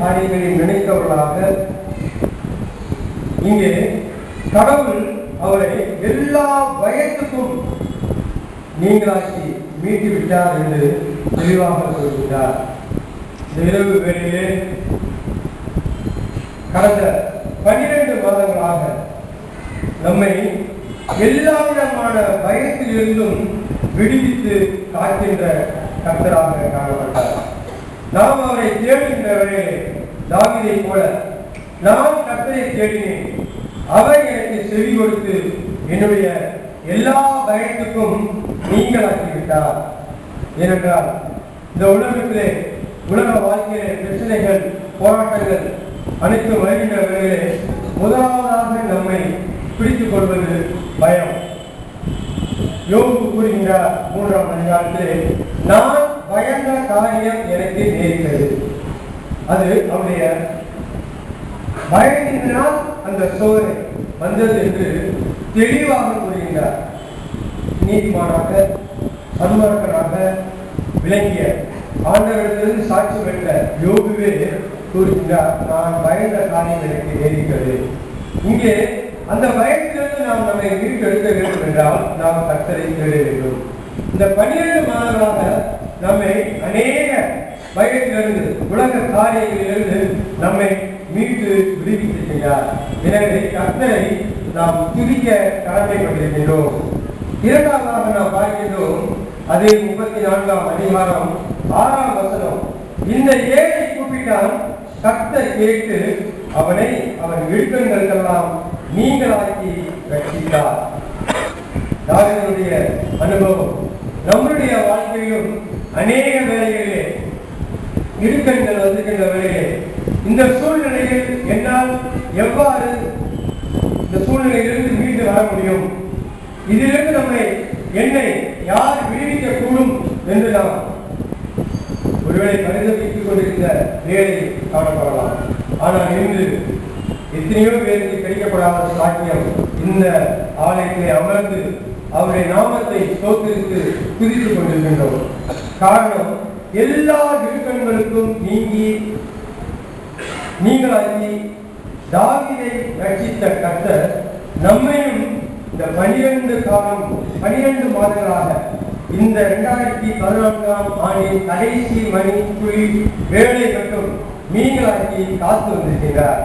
காரியங்களை நினைத்தவர்களாக இங்கே கடவுள் அவரை எல்லா பயத்துக்கும் நீங்களாக்கி மீட்டு விட்டார் என்று தெளிவாக சொல்கிறார். இந்த இரவு வேளையிலே கடந்த 12 மாதங்களாக நம்மை எல்லா விதமான பயத்திலிருந்தும் விடுவித்து காக்கின்ற கர்த்தராக காணப்பட்டார். நாம் அவரை தேடுகின்ற வேளையிலே தாவீதை போல நான் கர்த்தரை தேடினேன், அவர் எனக்கு செவி கொடுத்து என்னுடைய எல்லா பயத்துக்கும் நீங்களாக்கிவிட்டார். ஏனென்றால் இந்த உலகத்திலே உலக வாழ்க்கையிலே பிரச்சனைகள் போராட்டங்கள் அனைத்தும் வருகின்ற வேளையிலே முதலாவதாக நம்மை பிடித்துக் கொள்வது பயம். யோபு கூறுகின்றார் 3ஆம் அதிகாரத்திலே, நான் பயந்த காரியம் எனக்கு நேரிட்டது. அது அவருடைய பயத்தினால் அந்த சோதனை வந்தது என்று தெளிவாக கூறுகின்றார். நீதிமானாக சன்மார்க்கனாக விளங்கிய ஆண்டவரிலிருந்து சாட்சி பெற்ற யோபுவே கூறுகின்றார், நான் பயந்த காரியம் எனக்கு நேரிட்டது. இங்கே அந்த பயத்திலிருந்து நாம் நம்மை மீட்டெடுக்க வேண்டும் என்றால் நாம் கர்த்தரை தேட வேண்டும். இந்த 12 மாதங்களாக நம்மை அநேக பயத்திலிருந்து உலக காரியங்களிலிருந்து நம்மை மீட்டு விடுவித்திருக்கிறார். எனவே கர்த்தரை நாம் துதிக்க கடமைப்பட்டிருக்கின்றோம். இரண்டாவதாக நாம் பார்க்கின்றோம், அதே 34ஆம் அதிகாரம் 6ஆம் வசனம், இந்த ஏழை கூப்பிட்டான், கர்த்தர் கேட்டு அவனை அவன் இழுக்கங்களுக்கெல்லாம் நீங்களாக்கி ரட்சித்தார். தாவீதுடைய அனுபவம் நம்முடைய வாழ்க்கையிலும் அநேக வேளைகளிலே இடுக்கண்கள் வந்திருக்கின்ற வேளையிலே இந்த சூழ்நிலையில் என்னால் எவ்வாறு இந்த சூழ்நிலையிலிருந்து மீண்டு வர முடியும், இதிலிருந்து என்னை யார் விடுவிக்க கூடும் என்று நாம் ஒருவேளை பரிதவித்துக் கொண்டிருந்த வேலை காணப்படலாம். ஆனால் இன்று எத்தனையோ பேருக்கு கிடைக்கப்படாத சாக்கியம் இந்த ஆலயத்திலே அமர்ந்து அவருடைய நாமத்தை ஸ்தோத்திரித்து துதித்துக் கொண்டிருக்கின்றோம். காரணம், எல்லா இடுக்கண்களுக்கும் நீங்களாக்கி தாவீதை ரட்சித்த கர்த்தர் நம்மையும் இந்த 12 மாதங்களாக இந்த 2014ஆம் ஆண்டின் கடைசி மணி துளி வேலை மட்டும் நீங்களாக்கி காத்து வந்திருக்கிறார்.